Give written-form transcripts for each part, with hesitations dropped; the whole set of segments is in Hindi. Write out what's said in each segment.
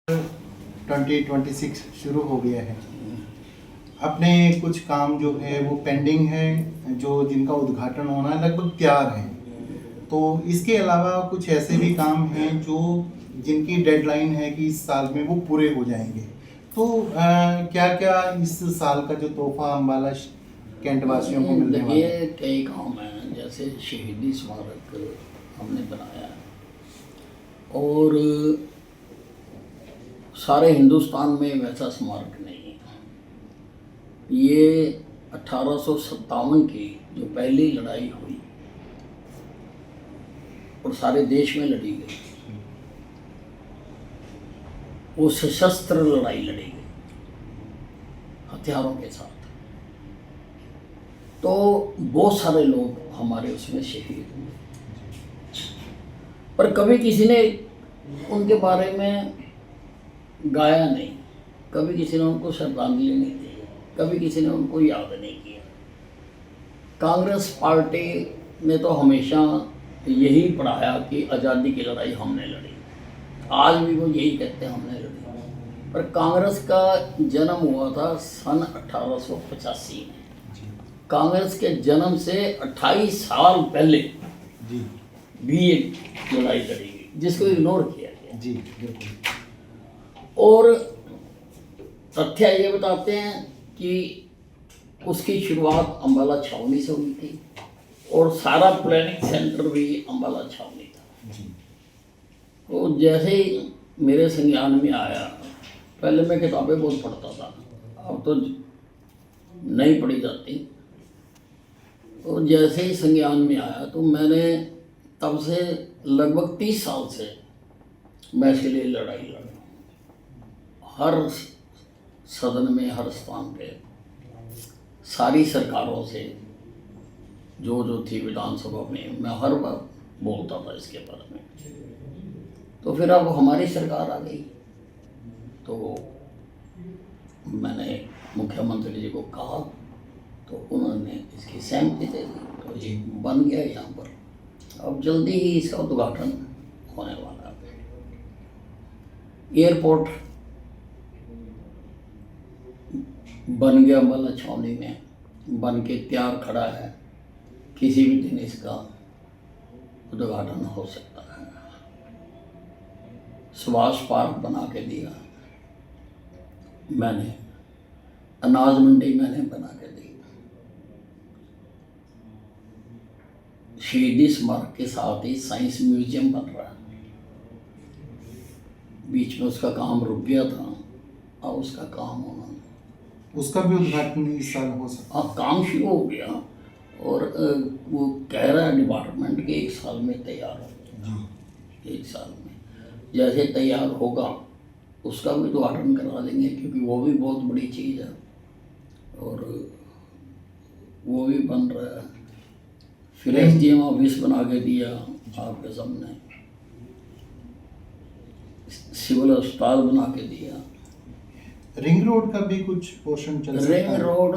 2026 शुरू हो गया है। अपने कुछ काम जो है वो पेंडिंग है, जो जिनका उद्घाटन होना लगभग तैयार है। तो इसके अलावा कुछ ऐसे भी काम हैं जो जिनकी डेडलाइन है कि इस साल में वो पूरे हो जाएंगे। तो क्या क्या इस साल का जो तोहफा अम्बाला कैंट वासियों को मिलने वाला है? देखिए, कई काम हैं, जैसे शहीदी स्मारक हमने बनाया और सारे हिंदुस्तान में वैसा स्मारक नहीं है। ये 1857 की जो पहली लड़ाई हुई और सारे देश में लड़ी गई, वो सशस्त्र लड़ाई लड़ी गई हथियारों के साथ। तो बहुत सारे लोग हमारे उसमें शहीद हुए, पर कभी किसी ने उनके बारे में गाया नहीं, कभी किसी ने उनको श्रद्धांजलि नहीं दी, कभी किसी ने उनको याद नहीं किया। कांग्रेस पार्टी ने तो हमेशा यही पढ़ाया कि आज़ादी की लड़ाई हमने लड़ी, आज भी वो यही कहते हैं हमने लड़ी। पर कांग्रेस का जन्म हुआ था सन 1885 में। कांग्रेस के जन्म से 28 साल पहले भी एक लड़ाई लड़ी गई, जिसको इग्नोर किया गया। जी बिल्कुल। और तथ्य ये बताते हैं कि उसकी शुरुआत अम्बाला छावनी से हुई थी और सारा प्लानिंग सेंटर भी अम्बाला छावनी था। तो जैसे ही मेरे संज्ञान में आया, पहले मैं किताबें बहुत पढ़ता था, अब तो नहीं पढ़ी जाती। तो जैसे ही संज्ञान में आया तो मैंने तब से लगभग 30 साल से मैं इसके लिए लड़ाई लड़ रहा हूँ। हर सदन में, हर स्थान पे, सारी सरकारों से जो थी विधानसभा में, मैं हर बार बोलता था इसके बारे में। तो फिर अब हमारी सरकार आ गई तो मैंने मुख्यमंत्री जी को कहा, तो उन्होंने इसकी सहमति दे दी, तो ये बन गया यहाँ पर। अब जल्दी ही इसका उद्घाटन होने वाला है। एयरपोर्ट बन गया अम्बाला छावनी में, बन के तैयार खड़ा है, किसी भी दिन इसका उद्घाटन हो सकता है। सुभाष पार्क बना के दिया मैंने, अनाज मंडी मैंने बना के दी, शहीदी स्मारक के साथ ही साइंस म्यूजियम बन रहा है। बीच में उसका काम रुक गया था, अब उसका काम होना, उसका भी उद्घाटन इस साल हो सकता है। अब काम शुरू हो गया और वो कह रहा है डिपार्टमेंट के 1 साल में तैयार हो। 1 साल में जैसे तैयार होगा उसका भी उद्घाटन करवा देंगे, क्योंकि वो भी बहुत बड़ी चीज़ है और वो भी बन रहा है। फिर SDM ऑफिस बना के दिया आपके सामने, सिविल अस्पताल बना के दिया। रिंग रोड का भी कुछ पोर्शन चल सकता है। रिंग रोड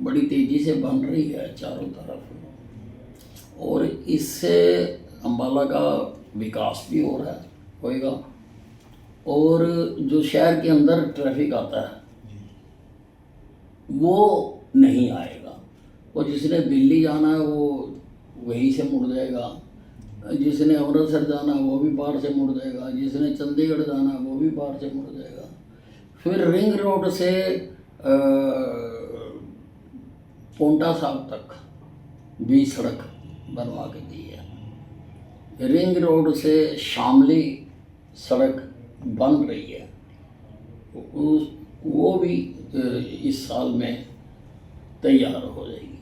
बड़ी तेजी से बन रही है चारों तरफ, और इससे अम्बाला का विकास भी हो रहा है, होएगा। और जो शहर के अंदर ट्रैफिक आता है वो नहीं आएगा। वो जिसने दिल्ली जाना है वो वहीं से मुड़ जाएगा, जिसने अमृतसर जाना है वो भी बाहर से मुड़ जाएगा, जिसने चंडीगढ़ जाना है वो भी बाहर से मुड़ जाएगा। फिर रिंग रोड से पोंटा साहब तक भी सड़क बनवा के दी है। रिंग रोड से शामली सड़क बन रही है, वो भी इस साल में तैयार हो जाएगी।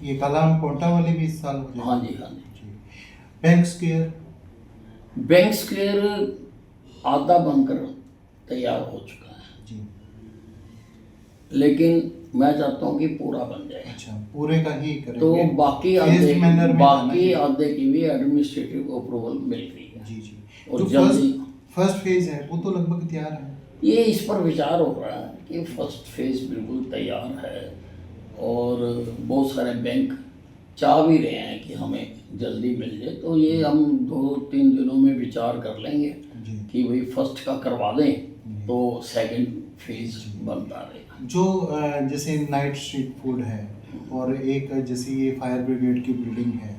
ये कलाम कोटा वाली भी इस साल हो जाएगी। हाँ जी, हाँ जी। बैंक स्क्वायर, बैंक स्क्वायर आधा बनकर तैयार हो चुका है जी, लेकिन मैं चाहता हूँ कि पूरा बन जाए। अच्छा, पूरे का ही करेंगे। तो बाकी आधे की भी एडमिनिस्ट्रेटिव अप्रूवल मिल गई है। जी जी। और जो जल्दी फर्स्ट फेज है वो तो लगभग तैयार है। ये इस पर विचार हो रहा है कि फर्स्ट फेज बिल्कुल तैयार है और बहुत सारे बैंक चाह भी रहे हैं कि हमें जल्दी मिल जाए तो ये हम 2-3 दिनों में विचार कर लेंगे जी। कि भाई फर्स्ट का करवा दें तो सेकंड फेज बनता रहेगा। जो जैसे नाइट स्ट्रीट फूड है और एक जैसे ये फायर ब्रिगेड की बिल्डिंग है,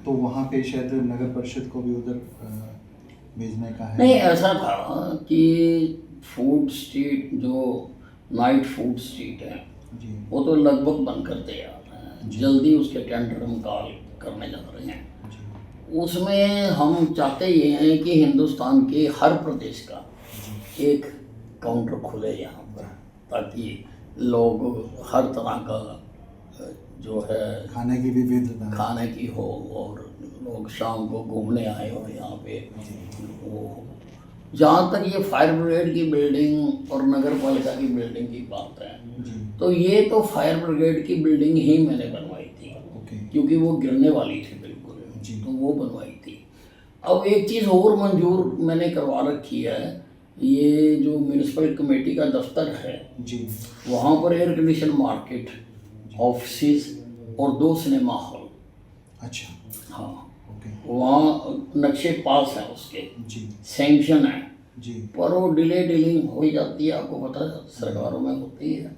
तो वहाँ पे शायद नगर परिषद को भी उधर भेजने का है। नहीं, ऐसा था कि फूड स्ट्रीट जो नाइट फूड स्ट्रीट है जी वो तो लगभग बन कर तैयार है, जल्दी उसके टेंडर हम कॉल करने जा रहे हैं। जी उसमें हम चाहते ये हैं कि हिंदुस्तान के हर प्रदेश का एक काउंटर खुले यहाँ पर, ताकि लोग हर तरह का जो है खाने की विविधता। खाने की हो और लोग शाम को घूमने आए और यहाँ पे वो हो। जहाँ तक ये फायर ब्रिगेड की बिल्डिंग और नगर पालिका की बिल्डिंग की बात है, जी तो ये तो फायर ब्रिगेड की बिल्डिंग ही मैंने बनवाई थी, ओके। क्योंकि वो गिरने वाली थी बिल्कुल, जी। तो वो बनवाई थी। अब एक चीज़ और मंजूर मैंने करवा रखी है, ये जो म्यूनिसिपल कमेटी का दफ्तर है जी वहाँ पर एयर कंडीशन मार्केट, ऑफिस और 2 सिनेमा हॉल, अच्छा हाँ ओके। वहाँ नक्शे पास हैं उसके, जी सैंक्शन है, जी पर वो डीलिंग हो ही जाती है, आपको पता है सरकारों में होती है।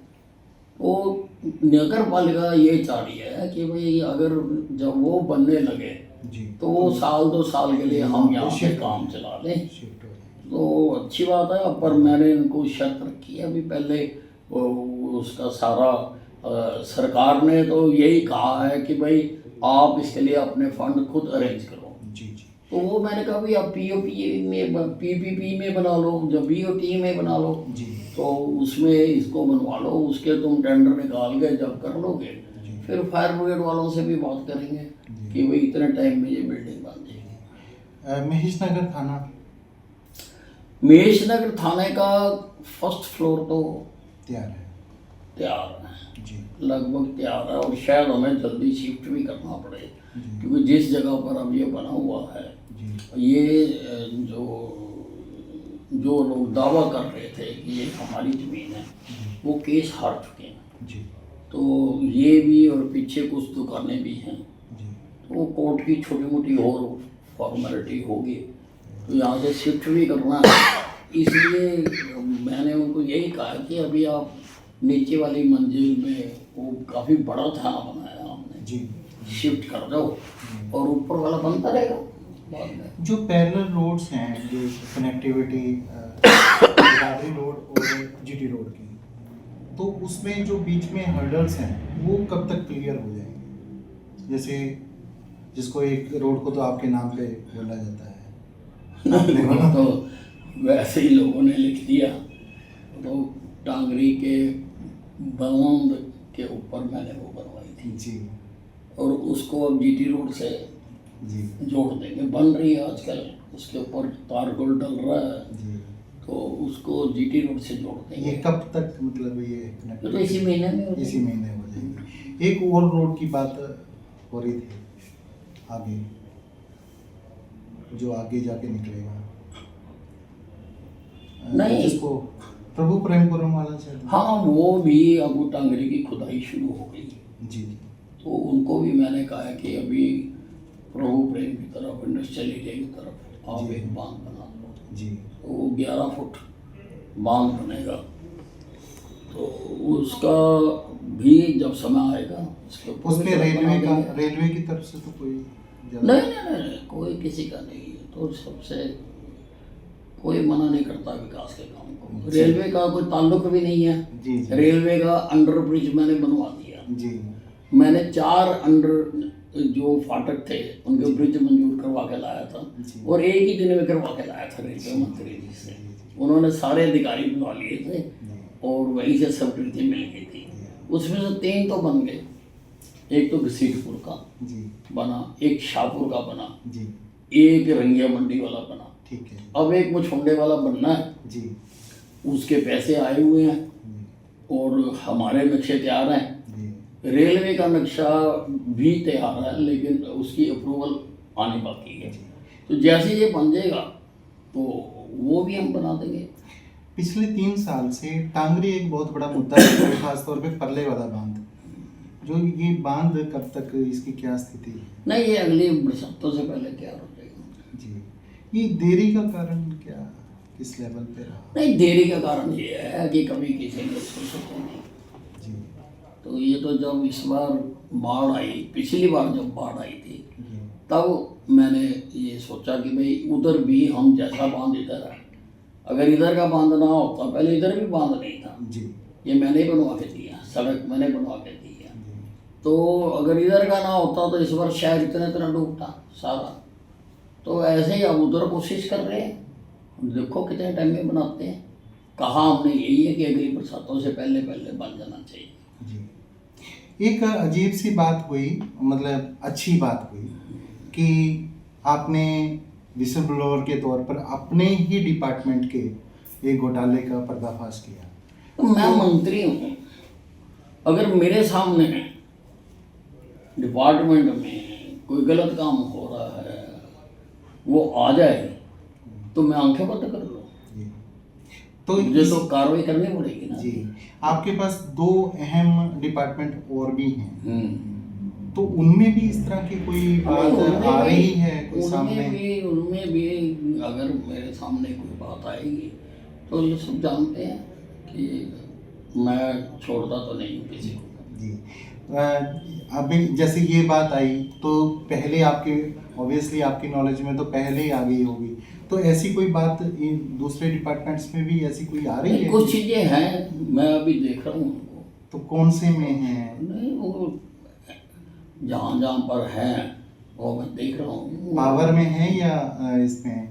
वो नगर पालिका ये चाह रही है कि भाई अगर जब वो बनने लगे जी तो वो 1-2 साल के लिए हम यहाँ से शिफ्ट काम चला लें, शिफ्ट हो जाए। तो अच्छी बात है। पर मैंने इनको शर्त रखी है, अभी पहले उसका सारा सरकार ने तो यही कहा है कि भाई आप इसके लिए अपने फंड खुद अरेंज करो, जी जी तो वो मैंने कहा भाई आप पीओपी में पीपीपी में बना लो, जब बीओटी में बना लो, जी तो उसमें इसको बनवा लो, उसके तुम टेंडर निकाल के जब कर लोगे फिर फायर ब्रिगेड वालों से भी बात करेंगे कि भाई इतने टाइम में ये बिल्डिंग बन जाएगी। महेश नगर थाना, महेश नगर थाने का फर्स्ट फ्लोर तो तैयार है। तैयार है, जी लगभग तैयार है, और शायद हमें जल्दी शिफ्ट भी करना पड़े, जी क्योंकि जिस जगह पर अब ये बना हुआ है, जी ये जो लोग दावा कर रहे थे कि ये हमारी ज़मीन है, वो केस हार चुके हैं, जी तो ये भी और पीछे कुछ दुकानें भी हैं, जी तो वो कोर्ट की छोटी मोटी और फॉर्मेलिटी होगी, तो यहाँ से शिफ्ट भी करना है। इसलिए मैंने उनको यही कहा कि अभी आप नीचे वाली मंजिल में वो काफ़ी बड़ा थाना बनाया हमने, जी शिफ्ट कर दो और ऊपर वाला बनता रहेगा बाद में। जो पैरेलल रोड्स हैं, जो कनेक्टिविटी गाड़ी रोड और जीटी रोड की, तो उसमें जो बीच में हर्डल्स हैं वो कब तक क्लियर हो जाएंगे? जैसे जिसको एक रोड को तो आपके नाम पे बोला जाता है, आपने बोला तो वैसे ही लोगों ने लिख दिया, तो टांगरी के बांध के ऊपर मैंने वो बनवाई थी, जी और उसको अब जीटी रोड से जी जोड़ देंगे, बन रही है आजकल, उसके ऊपर तारकोल डल रहा है, जी। तो उसको जीटी रोड से जोड़ ये देंगे। कब तक मतलब ये तो इसी महीने में हो इसी जाएगा। महीने हो जाएगी। एक और रोड की बात हो रही थी आगे, जो आगे जाके निकलेगा, नहीं। जिसको प्रभु प्रेमपुरम वाला शायद। हाँ, वो भी अब टांगरी की खुदाई शुरू हो गई, जी तो उनको भी मैंने कहा है कि अभी प्रभु प्रेम की तरफ, इंडस्ट्रियल एरिया की तरफ आप जी। एक बांध बना लो, जी तो वो 11 फुट बांध बनेगा, तो उसका भी जब समय आएगा उसके ऊपर उसमें भी बना रेलवे का, देंगे। रेलवे की तरफ से तो कोई नहीं नहीं नहीं, कोई किसी का नहीं है, तो सबसे कोई मना नहीं करता विकास के काम को। जी। रेलवे का कोई ताल्लुक भी नहीं है, जी जी रेलवे का अंडर ब्रिज मैंने बनवा दिया, जी मैंने 4 अंडर जो फाटक थे उनके ब्रिज मंजूर करवा के लाया था, जी। और एक ही दिन में करवा के लाया था रेलवे मंत्री जी से, उन्होंने सारे अधिकारी बुला लिए थे और वहीं से स्वीकृति मिल गई थी। उसमें से 3 तो बन गए, एक तो घसीटपुर का जी बना, एक शाहपुर का बना, जी एक रंगिया मंडी वाला बना, ठीक है अब एक मुछुंडे वाला बनना है, जी उसके पैसे आए हुए हैं जी और हमारे नक्शे तैयार हैं। जी रेलवे का नक्शा भी तैयार है, लेकिन उसकी अप्रूवल आनी बाकी है, तो जैसे ये बन जाएगा तो वो भी हम बना देंगे। पिछले 3 साल से टांगरी एक बहुत बड़ा मुद्दा है, खासतौर पे परले वाला बांध, जो ये बांध कब तक, इसकी क्या स्थिति है? नहीं, ये अगली बरसातों से पहले तैयार हो जाएगा। जी, ये देरी का कारण क्या, किस लेवल पे रहा? नहीं, देरी का कारण ये है कि कभी किसी ने इसको सोचा नहीं। जी तो ये तो जब इस बार बाढ़ आई, पिछली बार जब बाढ़ आई थी, जी तब मैंने ये सोचा कि भाई उधर भी हम जैसा बांध इधर है, अगर इधर का बांध ना होता, पहले इधर भी बांध नहीं था, जी ये मैंने ही बनवा के दिया, सड़क मैंने बनवा के दी है। जी तो अगर इधर का ना होता तो इस बार शहर इतना इतना डूबता सारा। तो ऐसे ही अब उधर कोशिश कर रहे हैं, देखो कितने टाइम में बनाते हैं। कहा हमने यही है कि अगली बरसातों से पहले पहले बन जाना चाहिए। जी। एक अजीब सी बात हुई, मतलब अच्छी बात हुई कि आपने विसल ब्लोअर के तौर पर अपने ही डिपार्टमेंट के एक घोटाले का पर्दाफाश किया। तो मैं मंत्री हूँ, अगर मेरे सामने डिपार्टमेंट में कोई गलत काम हो रहा है वो आ जाए तो मैं आंखें बंद कर लूँ? जी। तो मुझे तो कार्रवाई करनी पड़ेगी ना। जी, आपके पास दो अहम डिपार्टमेंट और भी हैं, तो उनमें भी इस तरह की कोई बात आ रही है कोई सामने? उनमें भी अगर मेरे सामने कोई बात आएगी तो ये सब जानते हैं कि मैं छोड़ता तो नहीं हूँ किसी को। जी। अभी जैसे ये बात आई तो पहले आपके, ऑब्वियसली आपकी नॉलेज में तो पहले ही आ गई होगी, तो ऐसी कोई बात इन दूसरे डिपार्टमेंट्स में भी ऐसी कोई आ रही है? कुछ चीज़ें हैं, मैं अभी देख रहा हूँ उनको। तो कौन से में है? नहीं, वो जहाँ जहाँ पर हैं वो मैं देख रहा हूँ। पावर में है या इसमें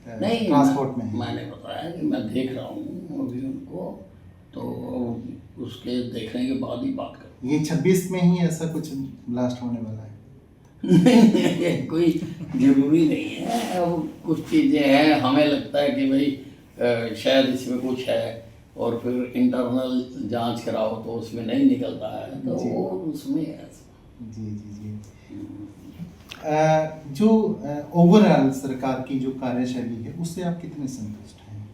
नहीं, ट्रांसपोर्ट में है? मैंने बताया कि मैं देख रहा हूँ अभी उनको, तो उसके देखने के बाद ही बात करूँ। ये 26 में ही ऐसा कुछ ब्लास्ट होने वाला है? नहीं, कोई जरूरी नहीं है। अब कुछ चीज़ें हैं, हमें लगता है कि भाई शायद इसमें कुछ है, और फिर इंटरनल जांच कराओ तो उसमें नहीं निकलता है, तो जी। वो उसमें है। जी जी जी। जो ओवरऑल सरकार की जो कार्यशैली है उससे आप कितने संतुष्ट हैं?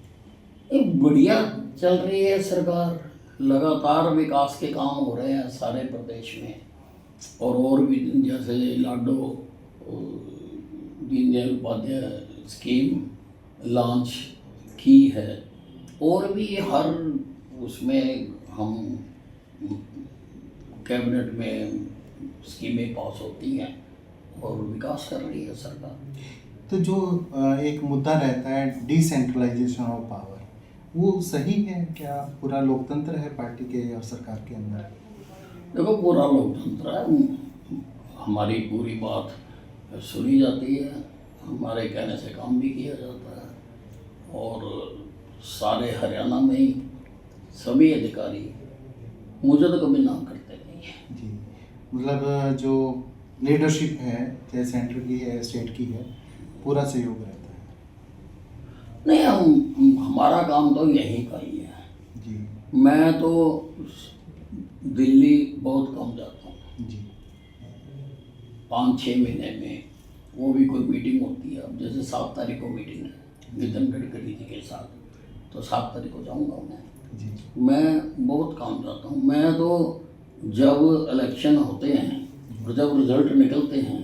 ये बढ़िया चल रही है सरकार, लगातार विकास के काम हो रहे हैं सारे प्रदेश में, और भी जैसे लाडो दीनदयाल उपाध्याय स्कीम लॉन्च की है, और भी हर उसमें हम कैबिनेट में स्कीमें पास होती हैं और विकास कर रही है सरकार। तो जो एक मुद्दा रहता है डिसेंट्रलाइजेशन ऑफ पावर, वो सही है क्या? पूरा लोकतंत्र है पार्टी के और सरकार के अंदर? देखो, पूरा लोकतंत्र है, हमारी पूरी बात सुनी जाती है, हमारे कहने से काम भी किया जाता है, और सारे हरियाणा में ही सभी अधिकारी मुझे तो कभी नाम करते नहीं है। जी, मतलब जो लीडरशिप है, चाहे सेंटर की है स्टेट की है, पूरा सहयोग रहता है? नहीं, हमारा काम तो यहीं का ही है। जी मैं तो दिल्ली बहुत कम जाता हूँ, जी 5-6 महीने में, वो भी कोई मीटिंग होती है। अब जैसे 7 तारीख को मीटिंग है नितिन गडकरी जी के साथ, तो 7 तारीख को जाऊँगा मैं। जी मैं बहुत कम जाता हूँ। मैं तो जब इलेक्शन होते हैं और जब रिजल्ट निकलते हैं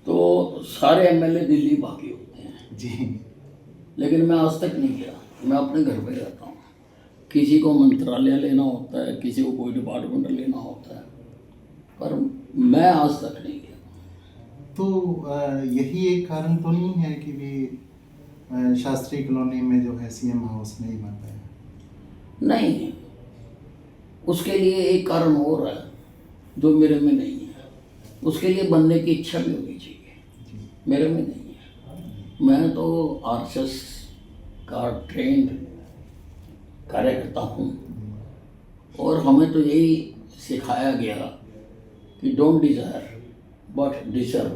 तो सारे एमएलए दिल्ली बाकी होते हैं, जी लेकिन मैं आज तक नहीं गया। मैं अपने घर पे रहता हूँ। किसी को मंत्रालय लेना होता है, किसी को कोई डिपार्टमेंट लेना होता है, पर मैं आज तक नहीं गया। तो यही एक कारण तो नहीं है कि भी शास्त्री कॉलोनी में जो है सीएम हाउस नहीं बन पाया? नहीं, उसके लिए एक कारण और है जो मेरे में नहीं है। उसके लिए बनने की इच्छा भी होनी चाहिए, जी मेरे में नहीं है। मैं तो आरएसएस का ट्रेंड कार्यकर्ता हूँ, और हमें तो यही सिखाया गया कि डोंट डिज़ायर बट डिजर्व।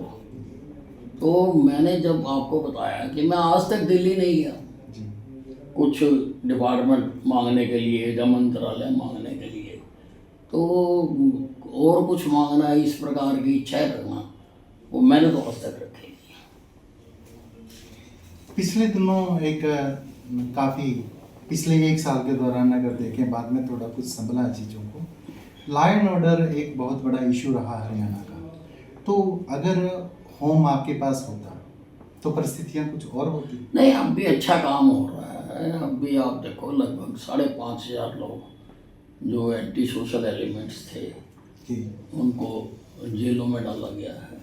तो मैंने जब आपको बताया कि मैं आज तक दिल्ली नहीं गया जी कुछ डिपार्टमेंट मांगने के लिए या मंत्रालय मांगने के लिए, तो और कुछ मांगना, इस प्रकार की इच्छा रखना, वो मैंने तो आज तक रखी नहीं। पिछले दिनों एक काफ़ी पिछले 1 साल के दौरान अगर देखें, बाद में थोड़ा कुछ संभला चीज़ों को, लॉ एंड ऑर्डर एक बहुत बड़ा इशू रहा हरियाणा का, तो अगर होम आपके पास होता तो परिस्थितियां कुछ और होती। नहीं, अब भी अच्छा काम हो रहा है। अब भी आप देखो लगभग 5,500 लोग जो एंटी सोशल एलिमेंट्स थे जी उनको जेलों में डाला गया है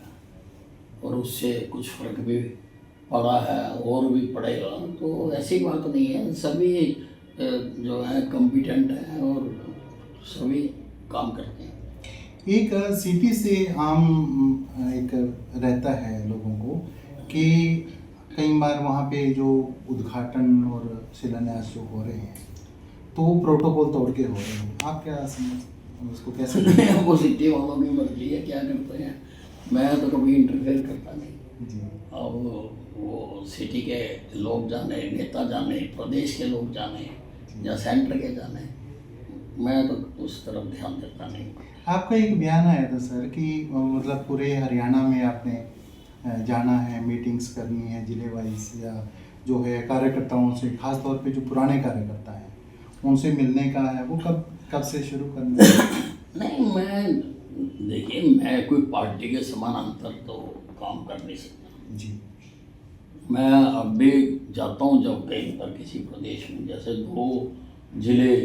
और उससे कुछ फर्क भी पड़ा है और भी पड़ेगा। तो ऐसी बात नहीं है, सभी जो है कॉम्पिटेंट हैं और सभी काम करते हैं। एक सिटी से आम एक रहता है लोगों को कि कई बार वहाँ पे जो उद्घाटन और शिलान्यास जो हो रहे हैं तो वो प्रोटोकॉल तोड़ के हो रहे हैं, आप क्या समझ उसको कैसे वो सिटी वालों की मर्जी है, क्या करते हैं। मैं तो कभी इंटरफेयर करता नहीं। जी अब वो सिटी के लोग जाने, नेता जाने, प्रदेश के लोग जाने या सेंटर के जाने, मैं तो उस तरफ ध्यान देता नहीं। आपका एक बयान आया था सर कि मतलब पूरे हरियाणा में आपने जाना है, मीटिंग्स करनी है जिले वाइज या जो है कार्यकर्ताओं से, खास तौर पे जो पुराने कार्यकर्ता हैं उनसे मिलने का है, वो कब से शुरू करना है? नहीं, मैं देखिए, मैं कोई पार्टी के समानांतर तो काम कर नहीं सकता जी मैं अब भी जाता हूँ जब कहीं पर किसी प्रदेश में, जैसे 2 जिले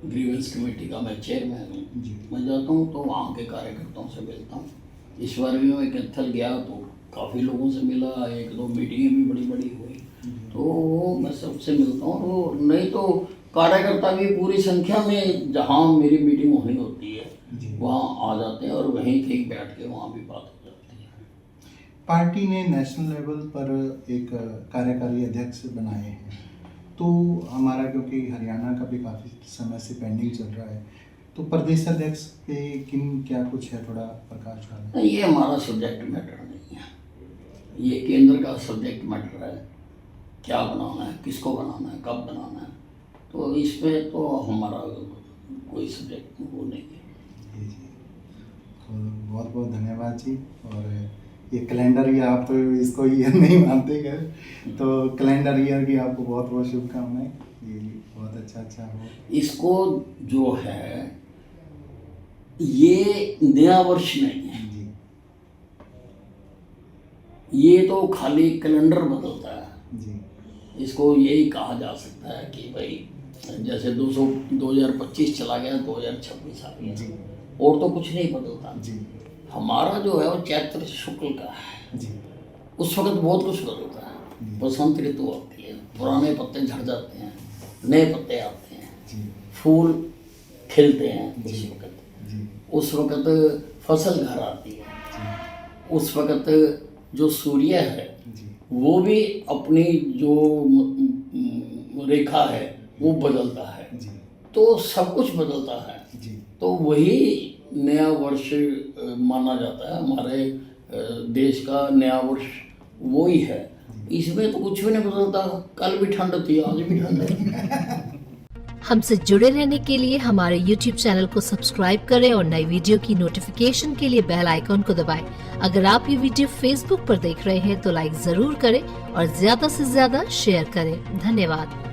ग्रीवेंस कमेटी का मैं चेयरमैन हूँ, जी मैं जाता हूँ तो वहाँ के कार्यकर्ताओं से मिलता हूँ। इस बार भी मैं कैथल गया तो काफ़ी लोगों से मिला, 1-2 मीटिंगें भी बड़ी बड़ी हुई, तो वो मैं सबसे मिलता हूँ। वो नहीं तो कार्यकर्ता भी पूरी संख्या में जहाँ मेरी मीटिंग होनी होती है जी वहाँ आ जाते हैं और वहीं कहीं बैठ के वहाँ भी बात हो जाती है। पार्टी ने नेशनल लेवल पर एक कार्यकारी अध्यक्ष बनाए हैं, तो हमारा क्योंकि हरियाणा का भी काफ़ी समय से पेंडिंग चल रहा है, तो प्रदेश अध्यक्ष पे किन क्या कुछ है, थोड़ा प्रकाश डालें। नहीं, ये हमारा सब्जेक्ट मैटर नहीं है, ये केंद्र का सब्जेक्ट मैटर है। क्या बनाना है, किसको बनाना है, कब बनाना है, तो इसमें तो हमारा कोई सब्जेक्ट वो नहीं है। जी जी, तो बहुत बहुत धन्यवाद जी। और ये कैलेंडर ईयर, आप तो इसको ईयर नहीं मानते क्या, तो कैलेंडर ईयर की आपको बहुत बहुत शुभकामनाएं, ये बहुत अच्छा हो। इसको जो है ये नया वर्ष नहीं है, जी ये तो खाली कैलेंडर बदलता है। जी इसको यही कहा जा सकता है कि भाई जैसे 2025 चला गया, 2026 आ गया, जी और तो कुछ नहीं बदलता। जी हमारा जो है वो चैत्र शुक्ल का है, जी उस वक्त बहुत कुछ बदलता है। बसंत ऋतु आती है, पुराने पत्ते झड़ जाते हैं, नए पत्ते आते हैं, जी फूल खिलते हैं उस जी वक्त। जी उस वक्त फसल घर आती है, उस वक्त जो सूर्य है जी वो भी अपनी जो रेखा है वो बदलता है, जी तो सब कुछ बदलता है। जी तो वही नया वर्ष माना जाता है, हमारे देश का नया वर्ष वही है। इसमें तो कुछ भी नहीं बदलता, कल भी ठंड थी, आज भी ठंड है। हमसे जुड़े रहने के लिए हमारे YouTube चैनल को सब्सक्राइब करें और नई वीडियो की नोटिफिकेशन के लिए बेल आइकॉन को दबाएं। अगर आप ये वीडियो Facebook पर देख रहे हैं तो लाइक जरूर करें और ज्यादा से ज्यादा शेयर करें। धन्यवाद।